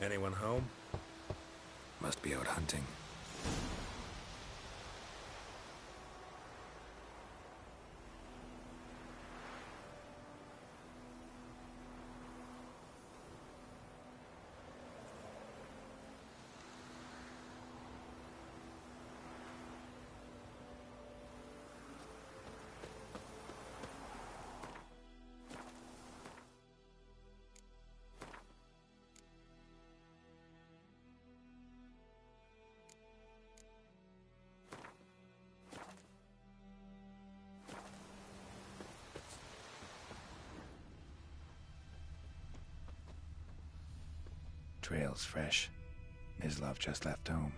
Anyone home? Must be out hunting. Trail's fresh. Mislav just left home.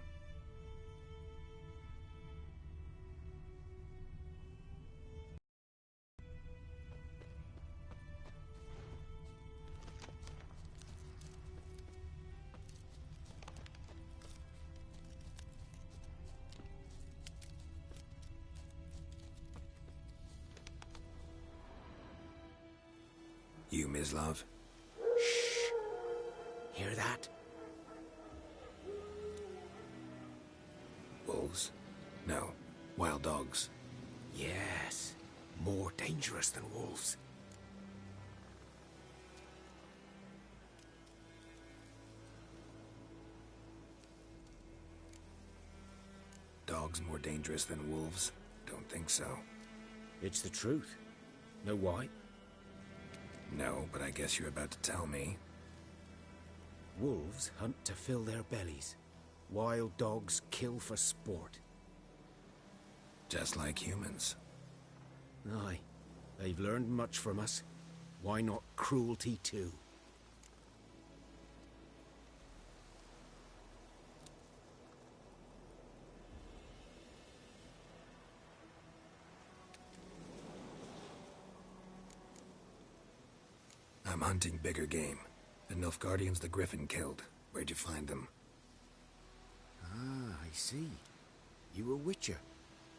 You, Mislav? Hear that? Wolves? No. Wild dogs. Yes. More dangerous than wolves. Dogs more dangerous than wolves? Don't think so. It's the truth. Know why? No, but I guess you're about to tell me. Wolves hunt to fill their bellies. Wild dogs kill for sport. Just like humans. Aye. They've learned much from us. Why not cruelty too? I'm hunting bigger game. The Nilfgaardians the Griffin killed. Where'd you find them? Ah, I see. You a witcher.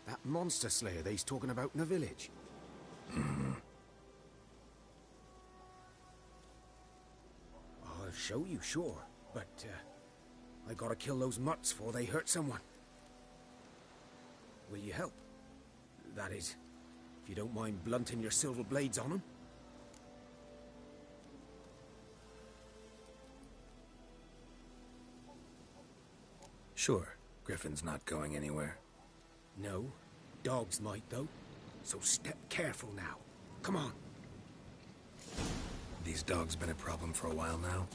That monster slayer they's talking about in the village. I'll show you, sure. But, I gotta kill those mutts before they hurt someone. Will you help? That is, if you don't mind blunting your silver blades on them. Sure. Griffin's not going anywhere. No. Dogs might, though. So step careful now. Come on. These dogs been a problem for a while now?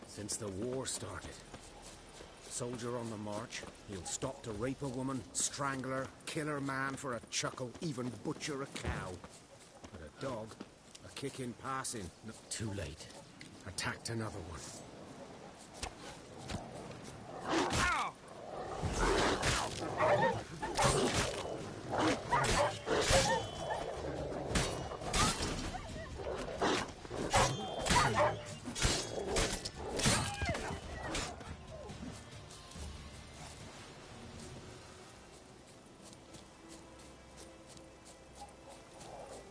Since the war started. Soldier on the march, he'll stop to rape a woman, strangle her, kill her man for a chuckle, even butcher a cow. But a dog, a kick in passing, too late. Attacked another one.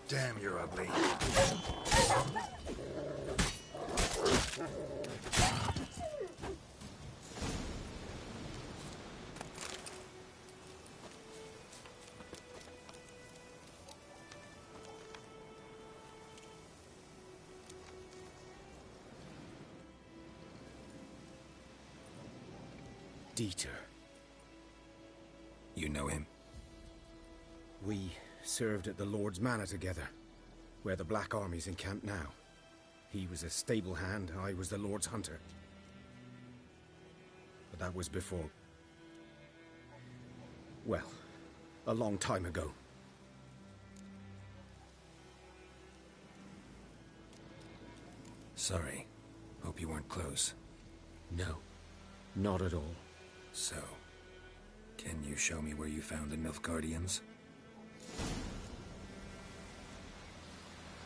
Damn, you're ugly. Dieter. You know him? We served at the Lord's Manor together, where the Black Army's encamped now. He was a stable hand, I was the Lord's hunter. But that was before... well, a long time ago. Sorry. Hope you weren't close. No, not at all. So, can you show me where you found the Nilfgaardians?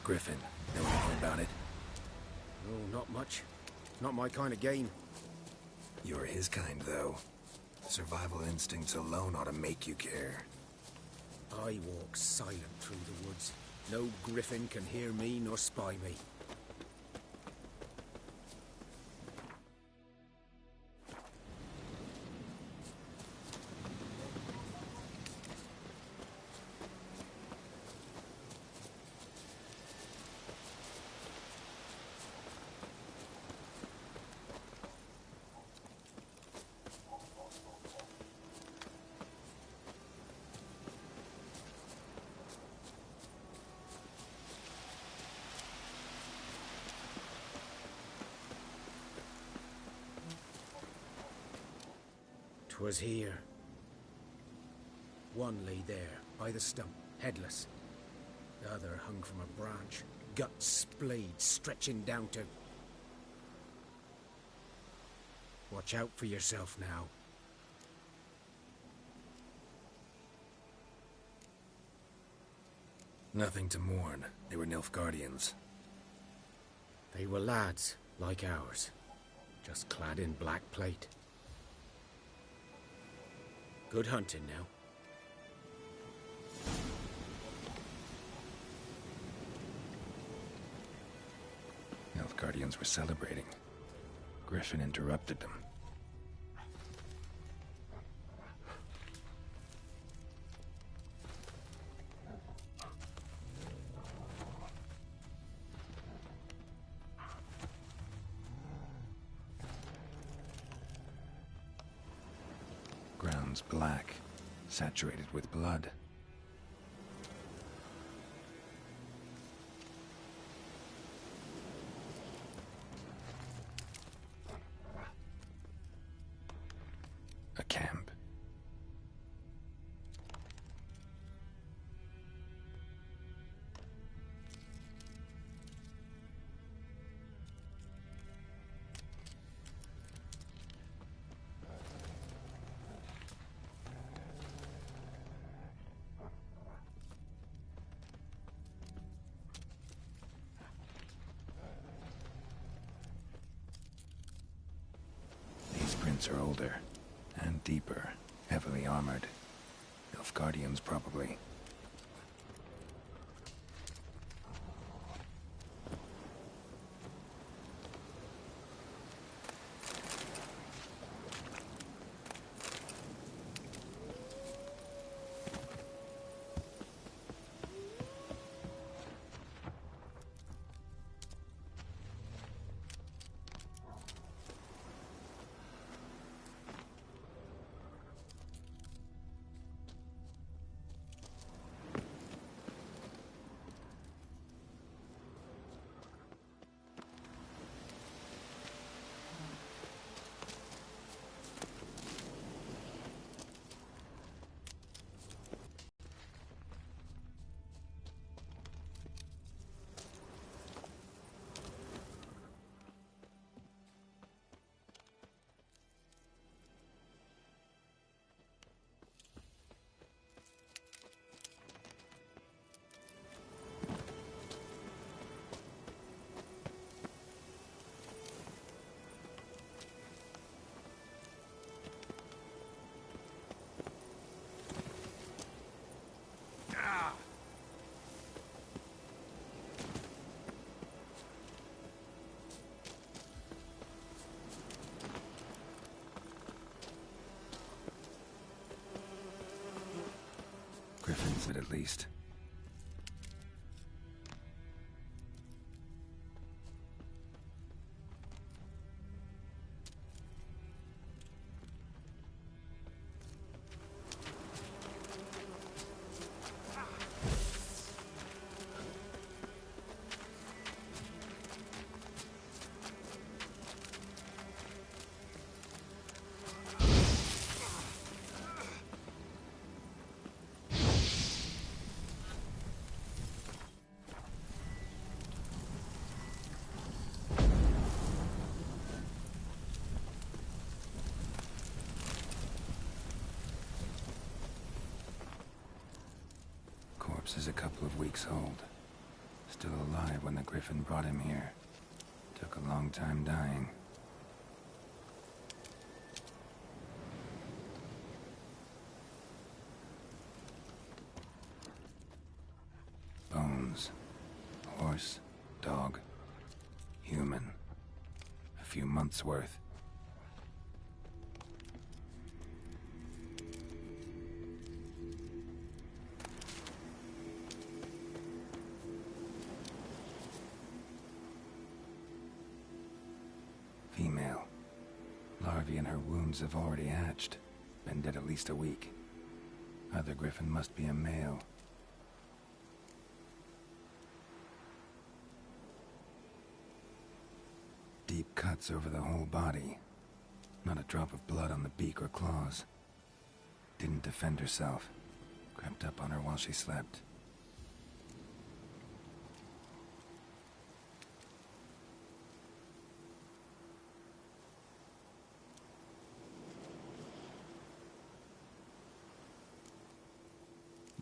Griffin, know anything about it? No, not much. Not my kind of game. You're his kind, though. Survival instincts alone ought to make you care. I walk silent through the woods. No griffin can hear me nor spy me. 'Twas here. One lay there, by the stump, headless. The other hung from a branch, guts splayed, stretching down to... Watch out for yourself now. Nothing to mourn. They were Nilfgaardians. They were lads, like ours, just clad in black plate. Good hunting now. Nilfgaardians were celebrating. Griffin interrupted them. Ground's black, saturated with blood. A camp. These prints are older. And deeper, heavily armored. Nilfgaardians, probably. Griffin's it at least. Corpse is a couple of weeks old. Still alive when the Griffin brought him here. Took a long time dying. Bones. Horse, dog, human. A few months' worth. Female. Larvae in her wounds have already hatched. Been dead at least a week. Other Griffin must be a male. Deep cuts over the whole body. Not a drop of blood on the beak or claws. Didn't defend herself. Crept up on her while she slept.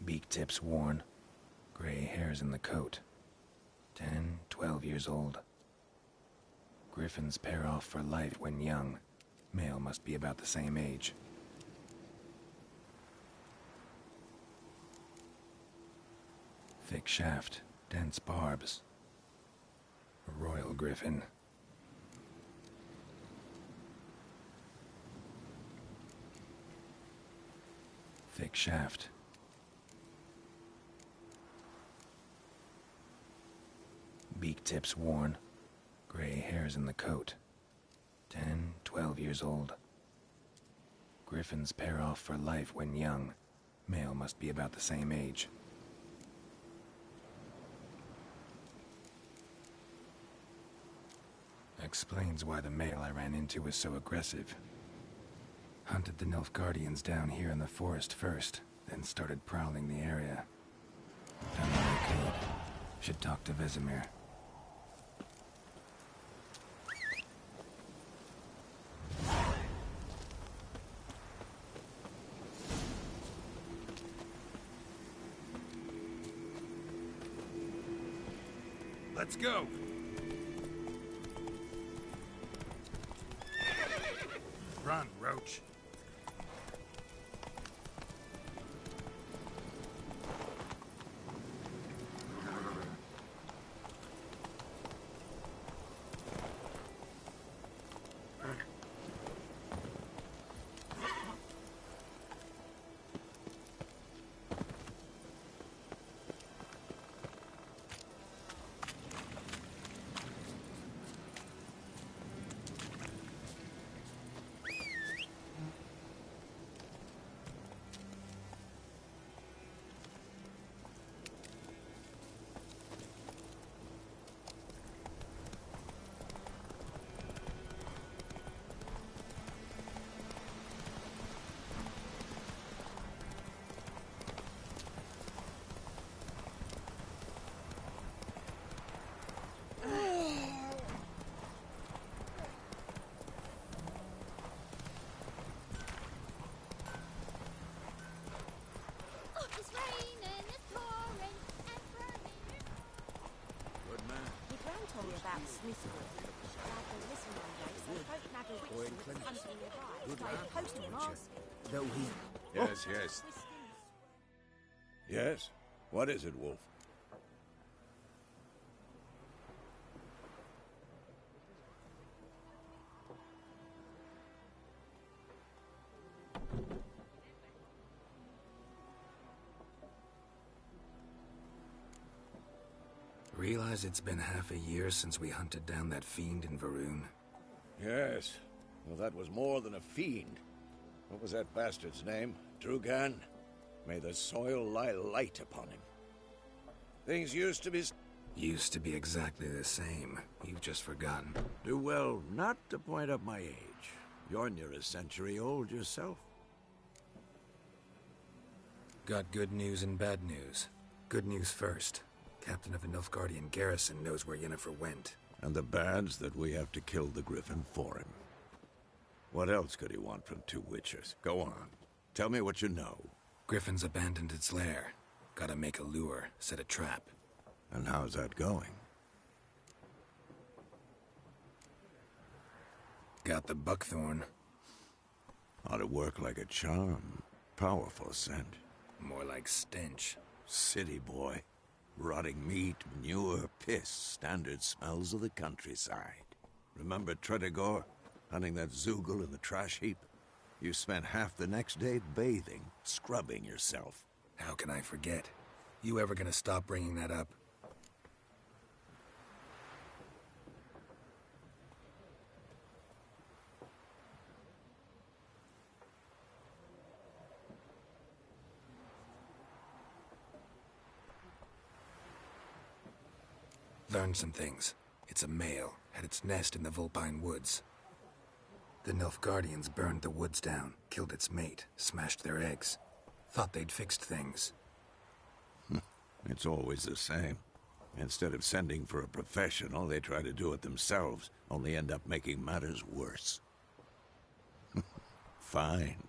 Beak tips worn. Gray hairs in the coat. 10, 12 years old. Griffins pair off for life when young. Male must be about the same age. Thick shaft, dense barbs. A royal griffin. Thick shaft. Beak tips worn. Gray hairs in the coat. 10, 12 years old. Griffins pair off for life when young. Male must be about the same age. Explains why the male I ran into was so aggressive. Hunted the Nilfgaardians down here in the forest first, then started prowling the area. Done what I could. Should talk to Vesemir. Let's go! Run, Roach. Though he... Yes, yes. Yes? What is it, Wolf? Realize it's been half a year since we hunted down that fiend in Varun? Yes. Well, that was more than a fiend. What was that bastard's name? Drugan? May the soil lie light upon him. Things used to be... Used to be exactly the same. You've just forgotten. Do well not to point up my age. You're near a century old yourself. Got good news and bad news. Good news first. Captain of a Nilfgaardian garrison knows where Yennefer went. And the bad's that we have to kill the Griffin for him. What else could he want from two witchers? Go on. Tell me what you know. Griffin's abandoned its lair. Gotta make a lure, set a trap. And how's that going? Got the buckthorn. Ought to work like a charm. Powerful scent. More like stench. City boy. Rotting meat, manure, piss. Standard smells of the countryside. Remember Tretogor? Hunting that Zoogle in the trash heap? You spent half the next day bathing, scrubbing yourself. How can I forget? You ever gonna stop bringing that up? Learned some things. It's a male, had its nest in the Vulpine Woods. The Nilfgaardians burned the woods down, killed its mate, smashed their eggs. Thought they'd fixed things. It's always the same. Instead of sending for a professional, they try to do it themselves, only end up making matters worse. Fine.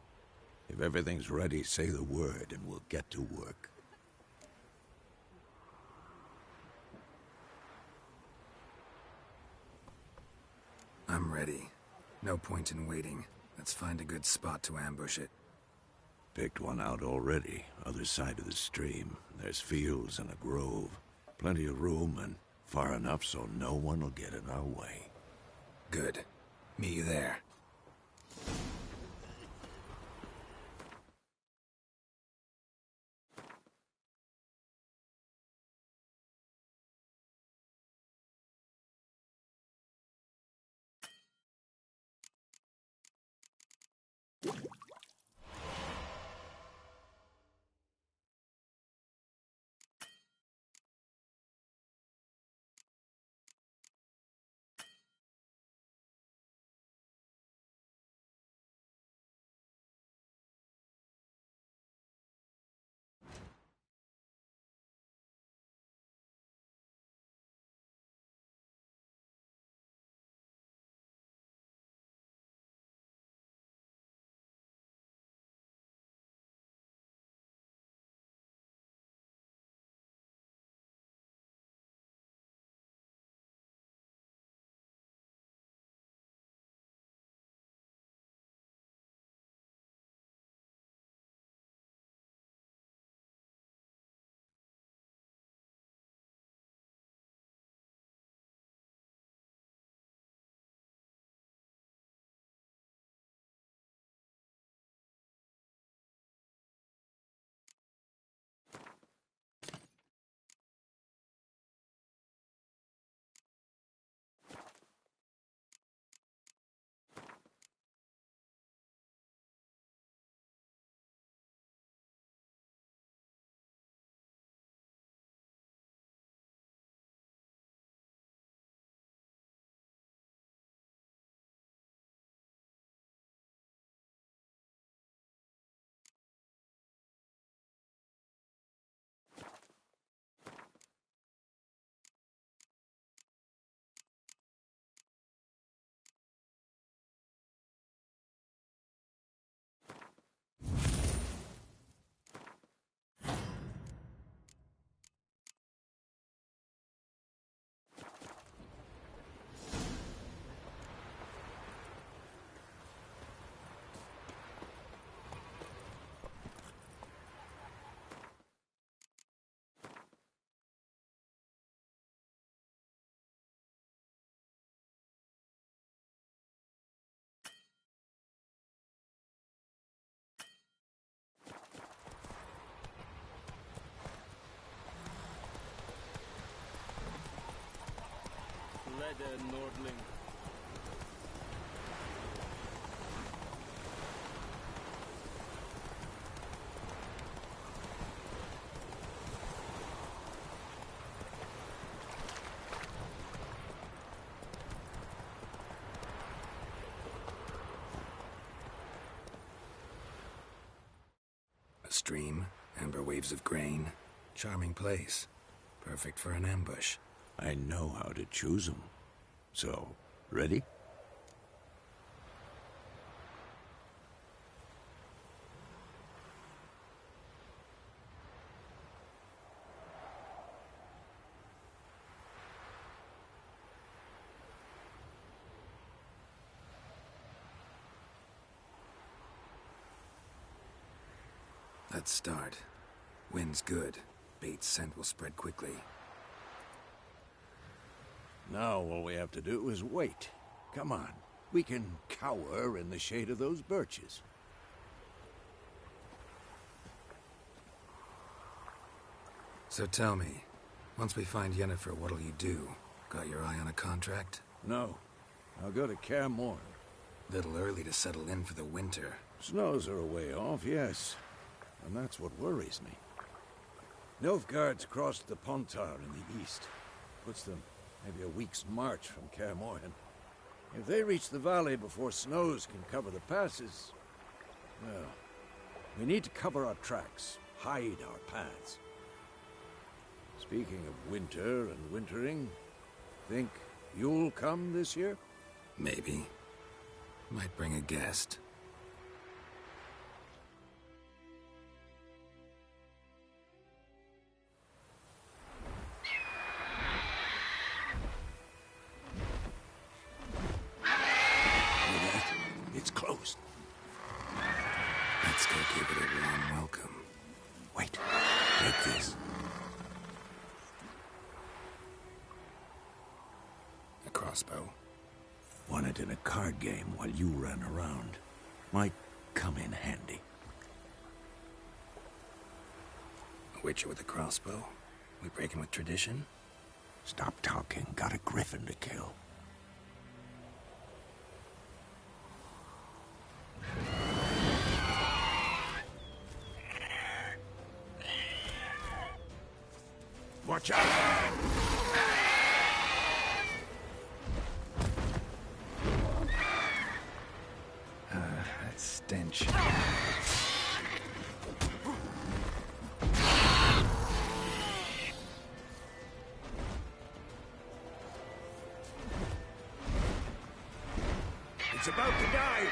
If everything's ready, say the word and we'll get to work. I'm ready. No point in waiting. Let's find a good spot to ambush it. Picked one out already, other side of the stream. There's fields and a grove. Plenty of room and far enough so no one will get in our way. Good. Meet you there. Nordling. A stream, amber waves of grain. Charming place. Perfect for an ambush. I know how to choose them. So, ready? Let's start. Wind's good. Bait's scent will spread quickly. Now all we have to do is wait. Come on. We can cower in the shade of those birches. So tell me, once we find Yennefer, what'll you do? Got your eye on a contract? No. I'll go to Kaer Morhen. Little early to settle in for the winter. Snows are a way off, yes. And that's what worries me. Nilfgaard's crossed the Pontar in the east. Puts them maybe a week's march from Kaer Morhen. If they reach the valley before snows can cover the passes, well, we need to cover our tracks, hide our paths. Speaking of winter and wintering, think you'll come this year? Maybe. Might bring a guest. It's closed. Let's go give it a warm welcome. Wait, take this. A crossbow. Won it in a card game while you ran around. Might come in handy. A witcher with a crossbow? We breaking with tradition? Stop talking. Got a griffin to kill. Watch out! That stench. It's about to dive!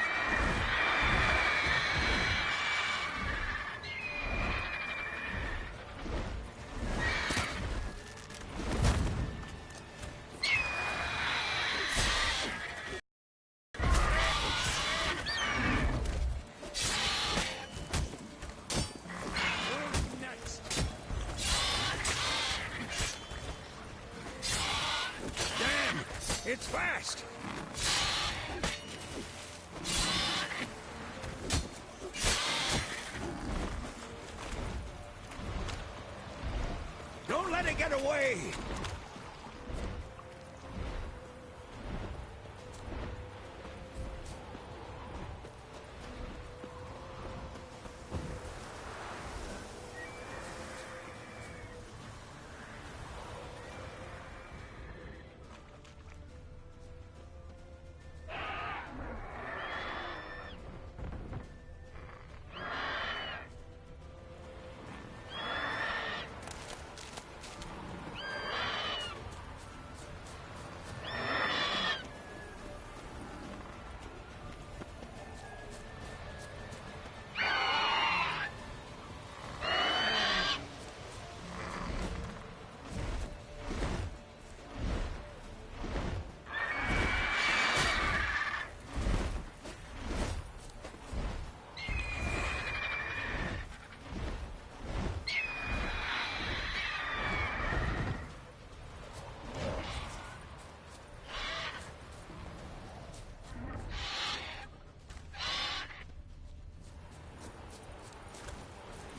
Damn! It's fast! Don't let it get away!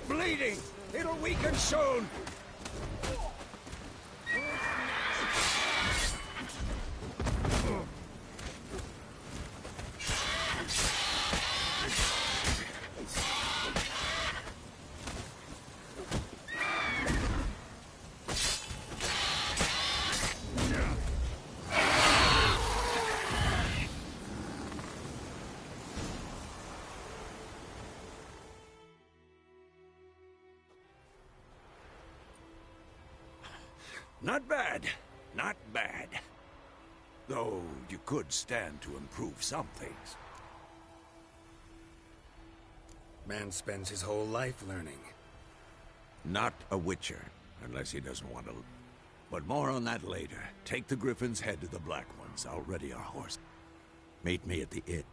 Bleeding! It'll weaken soon! Not bad. Not bad. Though you could stand to improve some things. Man spends his whole life learning. Not a witcher, unless he doesn't want to. But more on that later. Take the griffin's head to the Black Ones. I'll ready our horse. Meet me at the inn.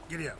Giddy up.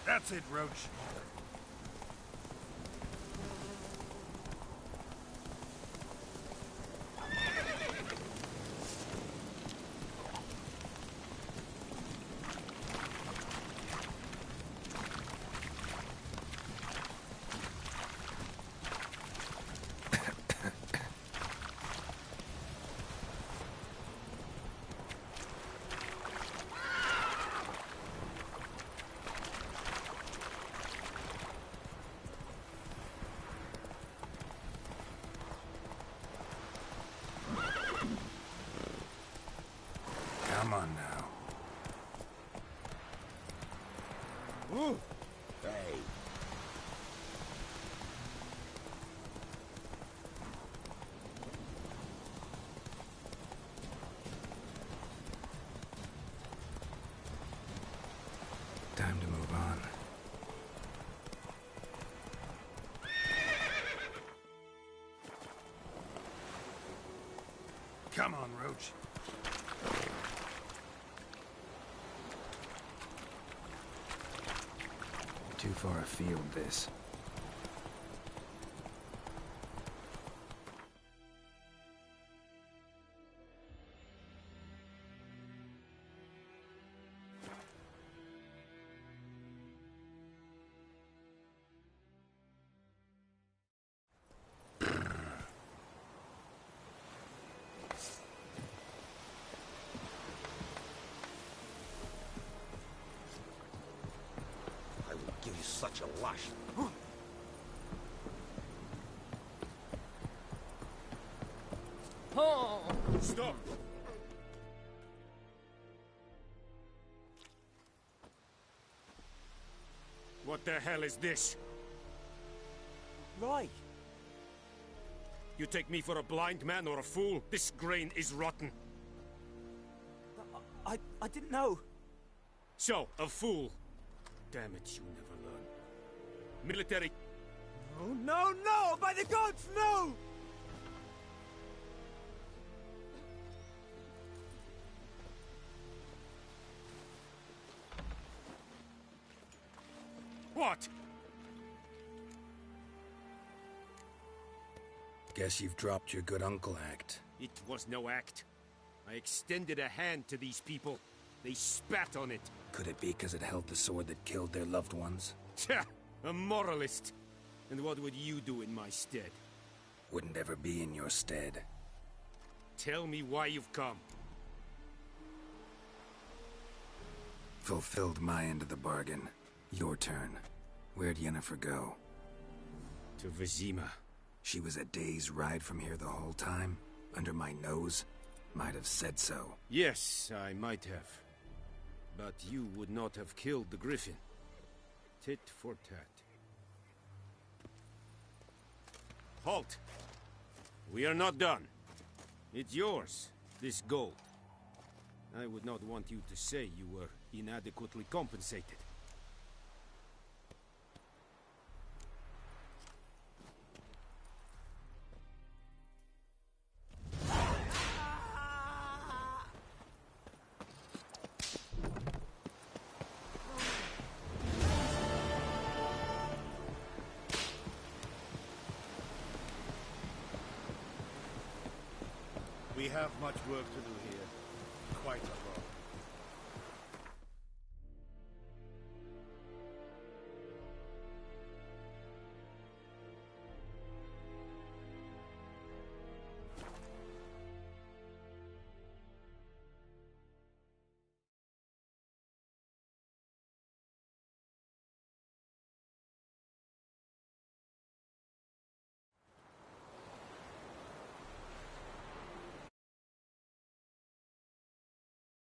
That's it, Roach. Come on now. Ooh. Hey. Time to move on. Come on, Roach. Too far afield, this. I will give you such a lash. Stop! What the hell is this? Right. You take me for a blind man or a fool? This grain is rotten. I didn't know. So, a fool. Damn it, you never learn. Military... Oh, no, no! By the gods, no! What? Guess you've dropped your good uncle act. It was no act. I extended a hand to these people. They spat on it. Could it be because it held the sword that killed their loved ones? Tja, a moralist. And what would you do in my stead? wouldn't ever be in your stead. Tell me why you've come. Fulfilled my end of the bargain. Your turn. Where'd Yennefer go? To Vizima. She was a day's ride from here the whole time? Under my nose? Might have said so. Yes, I might have. But you would not have killed the griffin. Tit for tat. Halt! We are not done. It's yours, this gold. I would not want you to say you were inadequately compensated. We have much work to do here. Quite a lot.